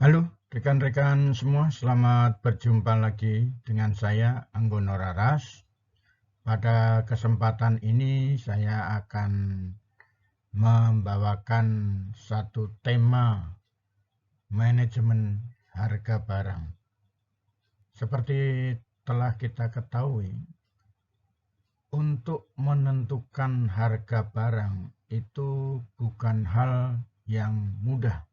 Halo rekan-rekan semua, selamat berjumpa lagi dengan saya Anggono Raras. Pada kesempatan ini saya akan membawakan satu tema manajemen harga barang. Seperti telah kita ketahui, untuk menentukan harga barang itu bukan hal yang mudah.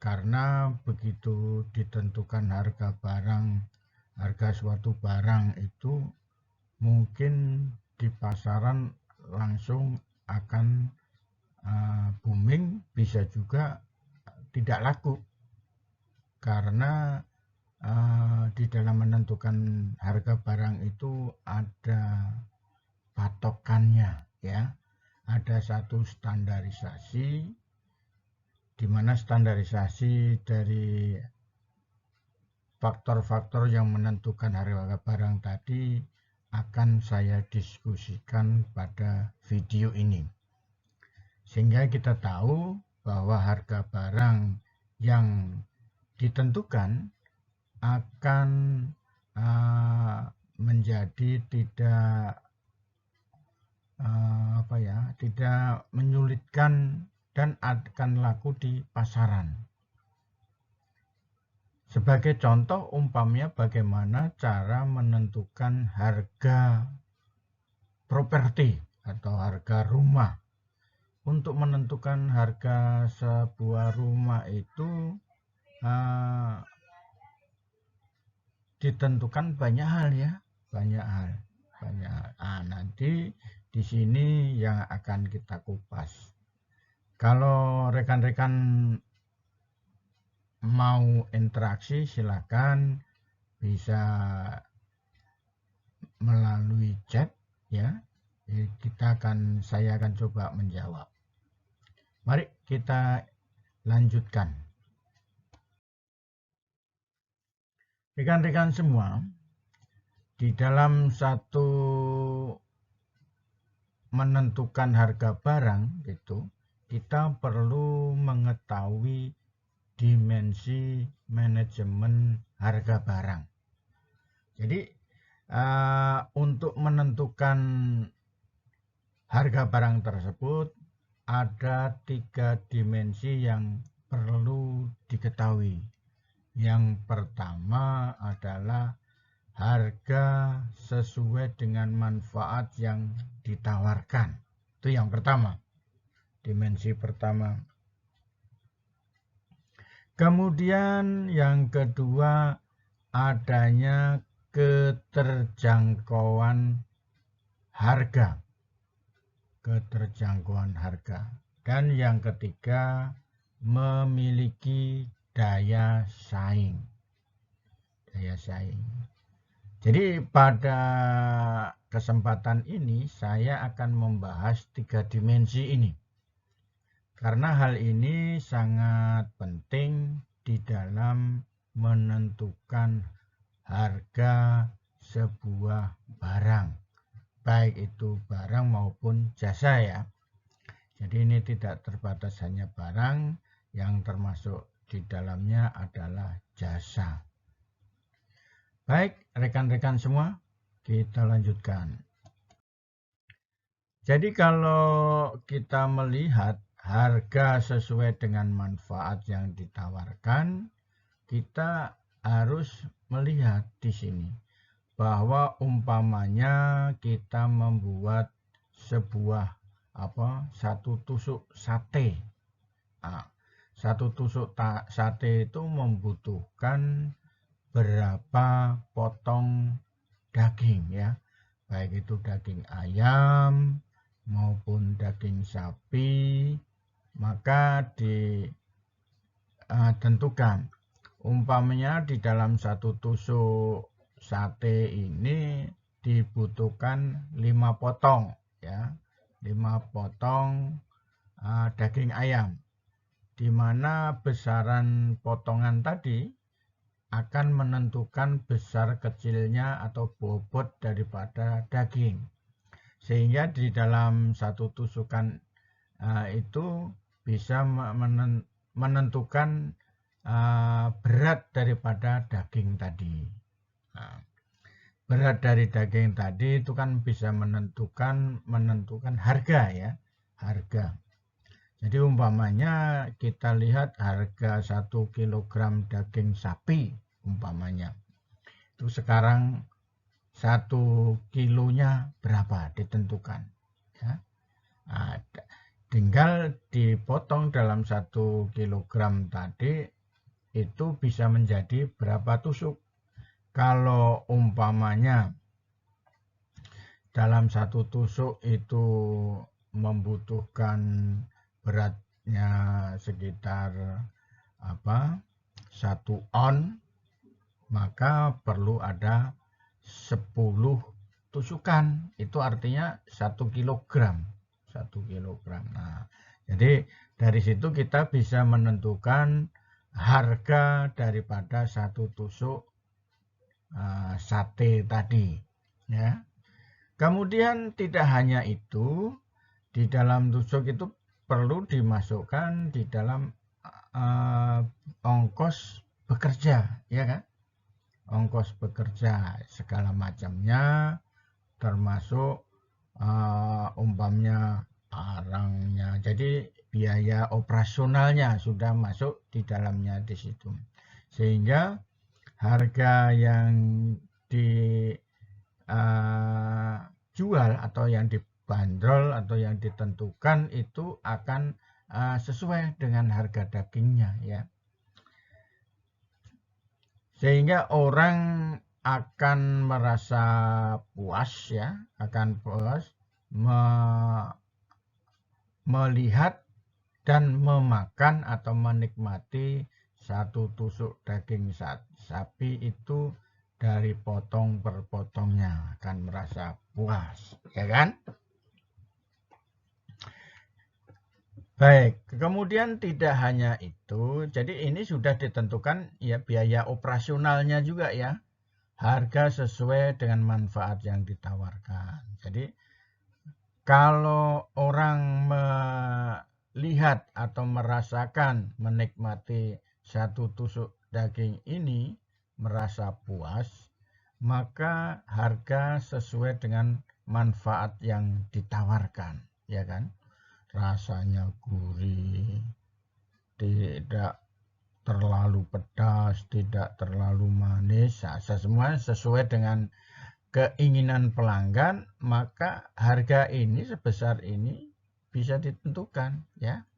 Karena begitu ditentukan harga suatu barang itu mungkin di pasaran langsung akan booming, bisa juga tidak laku. Karena di dalam menentukan harga barang itu ada patokannya, ya. Ada satu standarisasi, di mana standarisasi dari faktor-faktor yang menentukan harga barang tadi akan saya diskusikan pada video ini. Sehingga kita tahu bahwa harga barang yang ditentukan akan menjadi tidak menyulitkan dan akan laku di pasaran. Sebagai contoh umpamanya bagaimana cara menentukan harga properti atau harga rumah. Untuk menentukan harga sebuah rumah itu ditentukan banyak hal, ya, banyak hal. Nanti di sini yang akan kita kupas. Kalau rekan-rekan mau interaksi, silakan bisa melalui chat, ya. Saya akan coba menjawab. Mari kita lanjutkan. Rekan-rekan semua, di dalam satu menentukan harga barang itu, kita perlu mengetahui dimensi manajemen harga barang. Jadi untuk menentukan harga barang tersebut ada 3 dimensi yang perlu diketahui. Yang pertama adalah harga sesuai dengan manfaat yang ditawarkan. Itu yang pertama, dimensi pertama. Kemudian yang kedua, adanya keterjangkauan harga. Dan yang ketiga, memiliki daya saing. Jadi pada kesempatan ini saya akan membahas 3 dimensi ini. Karena hal ini sangat penting di dalam menentukan harga sebuah barang, baik itu barang maupun jasa, ya. Jadi ini tidak terbatas hanya barang, yang termasuk di dalamnya adalah jasa. Baik, rekan-rekan semua, kita lanjutkan. Jadi kalau kita melihat harga sesuai dengan manfaat yang ditawarkan, kita harus melihat di sini bahwa umpamanya kita membuat satu tusuk sate. Satu tusuk sate itu membutuhkan berapa potong daging, ya, baik itu daging ayam maupun daging sapi. Maka ditentukan umpamanya di dalam satu tusuk sate ini dibutuhkan 5 potong, ya, 5 potong daging ayam, di mana besaran potongan tadi akan menentukan besar kecilnya atau bobot daripada daging. Sehingga di dalam satu tusukan itu bisa menentukan berat daripada daging tadi. Nah, berat dari daging tadi itu kan bisa menentukan harga ya, harga. Jadi umpamanya kita lihat harga 1 kilogram daging sapi umpamanya. Itu sekarang 1 kilonya berapa ditentukan. Ya. Nah, tinggal dipotong dalam 1 kilogram tadi itu bisa menjadi berapa tusuk. Kalau umpamanya dalam 1 tusuk itu membutuhkan beratnya sekitar 1 on, maka perlu ada 10 tusukan. Itu artinya 1 kilogram. 1 kilogram. Nah, jadi dari situ kita bisa menentukan harga daripada 1 tusuk sate tadi. Ya. Kemudian tidak hanya itu, di dalam tusuk itu perlu dimasukkan di dalam ongkos bekerja, ya kan? Ongkos bekerja segala macamnya, termasuk umpamanya arangnya. Jadi biaya operasionalnya sudah masuk di dalamnya di situ. Sehingga harga yang dijual atau yang dibanderol atau yang ditentukan itu akan sesuai dengan harga dagingnya ya. Sehingga orang akan merasa puas ya, akan puas melihat dan memakan atau menikmati 1 tusuk daging sapi itu dari potong per potongnya, akan merasa puas, ya kan? Baik, kemudian tidak hanya itu, jadi ini sudah ditentukan ya biaya operasionalnya juga ya, harga sesuai dengan manfaat yang ditawarkan. Jadi kalau orang melihat atau merasakan, menikmati 1 tusuk daging ini, merasa puas, maka harga sesuai dengan manfaat yang ditawarkan, ya kan? Rasanya gurih, tidak terlalu pedas, tidak terlalu manis, semua sesuai dengan keinginan pelanggan, maka harga ini sebesar ini bisa ditentukan ya.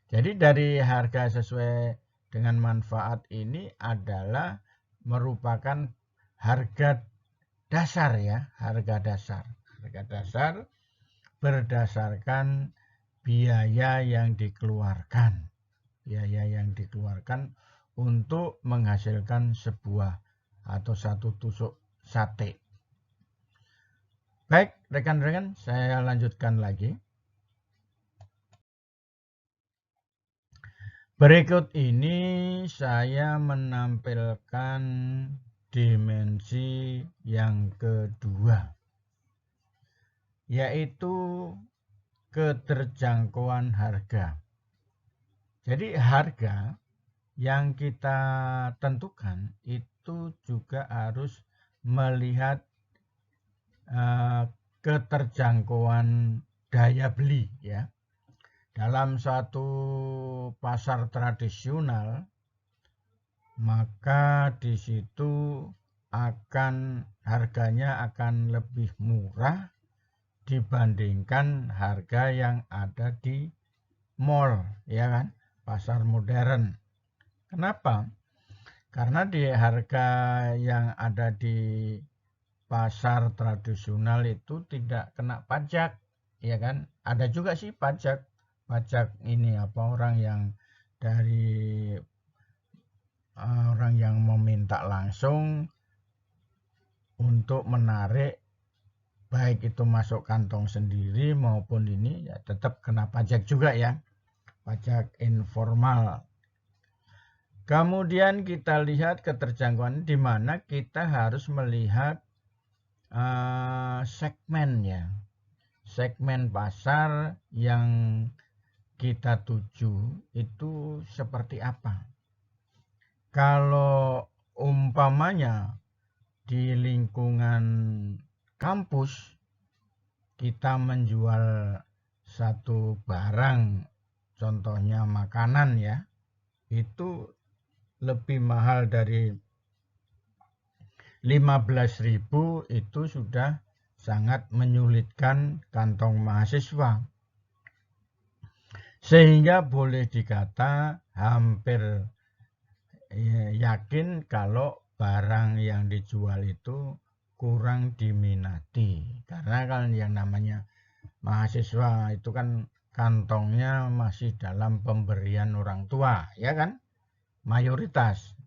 Jadi dari harga sesuai dengan manfaat ini adalah merupakan harga dasar ya, harga dasar. Harga dasar berdasarkan biaya yang dikeluarkan. Biaya yang dikeluarkan untuk menghasilkan sebuah atau 1 tusuk sate. Baik, rekan-rekan, saya lanjutkan lagi. Berikut ini saya menampilkan dimensi yang kedua, yaitu keterjangkauan harga. Jadi harga yang kita tentukan itu juga harus melihat keterjangkauan daya beli ya. Dalam satu pasar tradisional, maka di situ harganya akan lebih murah dibandingkan harga yang ada di mall, ya kan? Pasar modern. Kenapa? Karena di harga yang ada di pasar tradisional itu tidak kena pajak, ya kan? Ada juga sih pajak ini orang yang meminta langsung untuk menarik, baik itu masuk kantong sendiri maupun ini ya tetap kena pajak juga ya, pajak informal. Kemudian kita lihat keterjangkauan di mana kita harus melihat segmen ya, segmen pasar yang kita tuju itu seperti apa. Kalau umpamanya di lingkungan kampus kita menjual satu barang, contohnya makanan ya, itu lebih mahal dari 15.000, itu sudah sangat menyulitkan kantong mahasiswa. Sehingga boleh dikata hampir yakin kalau barang yang dijual itu kurang diminati. Karena kan yang namanya mahasiswa itu kan kantongnya masih dalam pemberian orang tua, ya kan? Mayoritas.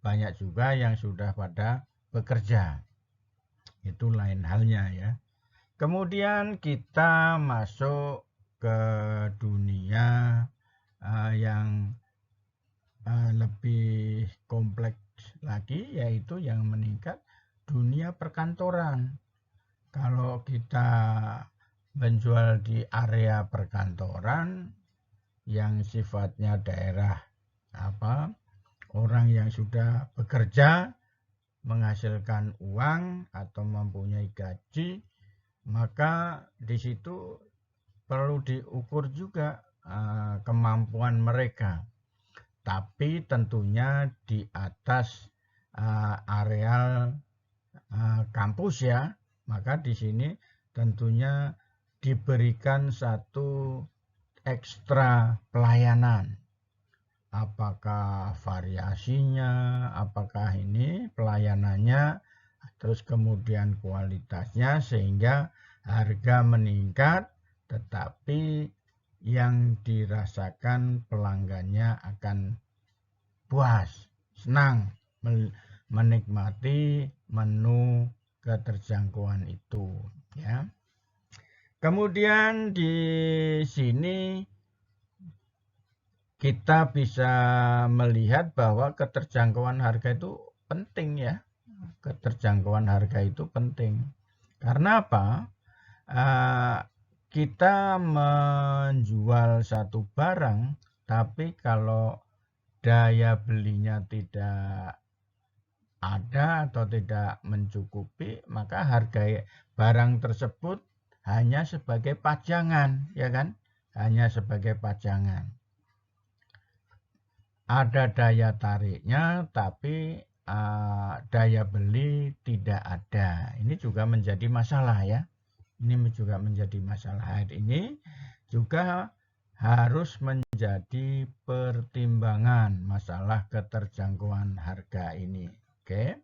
Banyak juga yang sudah pada bekerja. Itu lain halnya ya. Kemudian kita masuk ke dunia yang lebih kompleks lagi, yaitu yang meningkat dunia perkantoran. Kalau kita menjual di area perkantoran yang sifatnya daerah orang yang sudah bekerja menghasilkan uang atau mempunyai gaji, maka di situ perlu diukur juga kemampuan mereka. Tapi tentunya di atas areal kampus ya, maka di sini tentunya diberikan satu ekstra pelayanan. Apakah variasinya, apakah ini pelayanannya, terus kemudian kualitasnya, sehingga harga meningkat, tetapi yang dirasakan pelanggannya akan puas, senang menikmati menu keterjangkauan itu ya. Kemudian di sini kita bisa melihat bahwa keterjangkauan harga itu penting ya. Keterjangkauan harga itu penting. Karena apa? Kita menjual satu barang, tapi kalau daya belinya tidak ada atau tidak mencukupi, maka harga barang tersebut hanya sebagai pajangan, ya kan? Hanya sebagai pajangan. Ada daya tariknya, tapi daya beli tidak ada. Ini juga menjadi masalah ya. Ini juga menjadi masalah. Ini juga harus menjadi pertimbangan masalah keterjangkauan harga ini. Oke.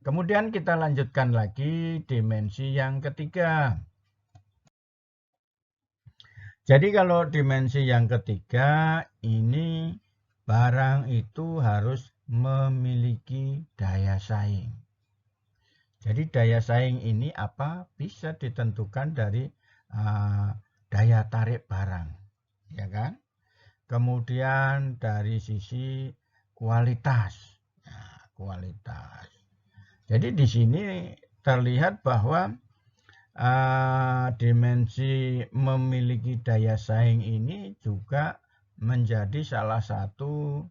Kemudian kita lanjutkan lagi dimensi yang ketiga. Jadi kalau dimensi yang ketiga ini, barang itu harus memiliki daya saing. Jadi daya saing ini apa? Bisa ditentukan dari daya tarik barang, ya kan? Kemudian dari sisi kualitas. Nah, kualitas. Jadi di sini terlihat bahwa dimensi memiliki daya saing ini juga menjadi salah satu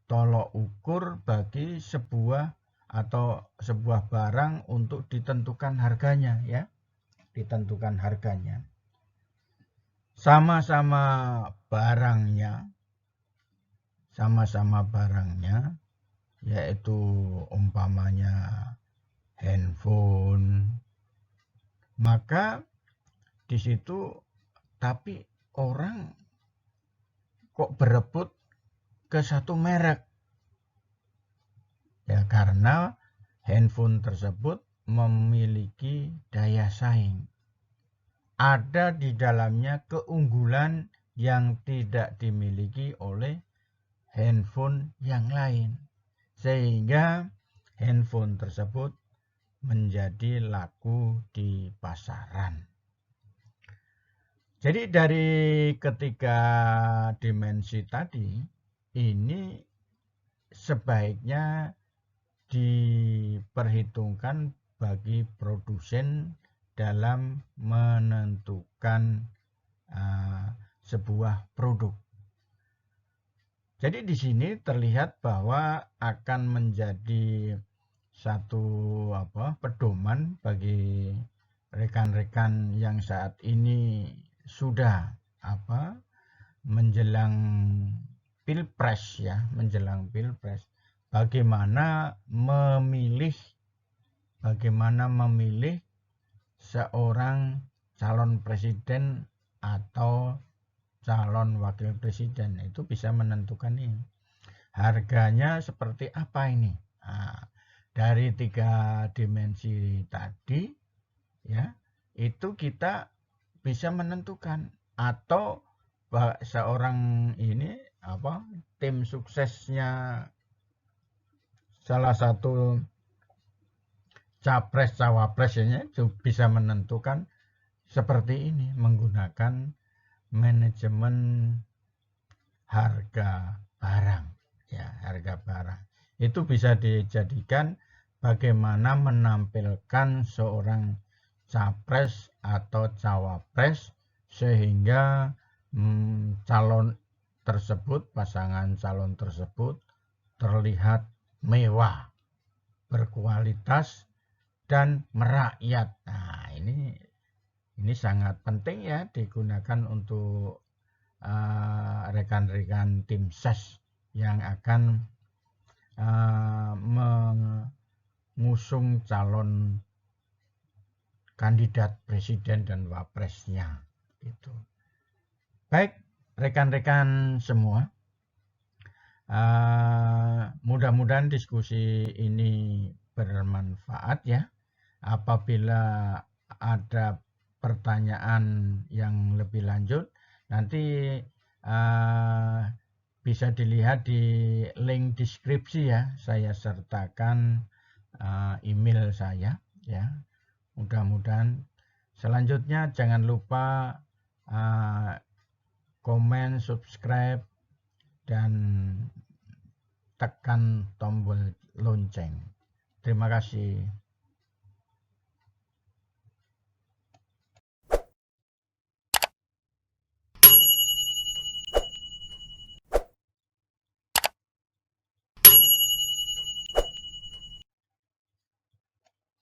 tolok ukur bagi sebuah barang untuk ditentukan harganya ya. Ditentukan harganya. Sama-sama barangnya, yaitu umpamanya handphone, maka di situ tapi orang kok berebut ke satu merek, ya karena handphone tersebut memiliki daya saing. Ada di dalamnya keunggulan yang tidak dimiliki oleh handphone yang lain, sehingga handphone tersebut menjadi laku di pasaran. Jadi dari ketiga dimensi tadi, ini sebaiknya diperhitungkan bagi produsen dalam menentukan sebuah produk. Jadi di sini terlihat bahwa akan menjadi satu pedoman bagi rekan-rekan yang saat ini sudah menjelang pilpres ya, menjelang pilpres. Bagaimana memilih seorang calon presiden atau calon wakil presiden, itu bisa menentukan ini. Harganya seperti apa ini? Nah, dari 3 dimensi tadi ya, itu kita bisa menentukan, atau seorang ini tim suksesnya salah satu capres cawapresnya itu bisa menentukan seperti ini menggunakan manajemen harga barang ya, harga barang itu bisa dijadikan bagaimana menampilkan seorang capres atau cawapres sehingga calon tersebut, pasangan calon tersebut terlihat mewah, berkualitas dan merakyat. Nah, ini sangat penting ya, digunakan untuk rekan-rekan tim ses yang akan mengusung calon kandidat presiden dan wapresnya gitu. Baik rekan-rekan semua, mudah-mudahan diskusi ini bermanfaat ya. Apabila ada pertanyaan yang lebih lanjut, nanti bisa dilihat di link deskripsi ya. Saya sertakan email saya ya. Mudah-mudahan selanjutnya jangan lupa komen, subscribe, dan tekan tombol lonceng. Terima kasih.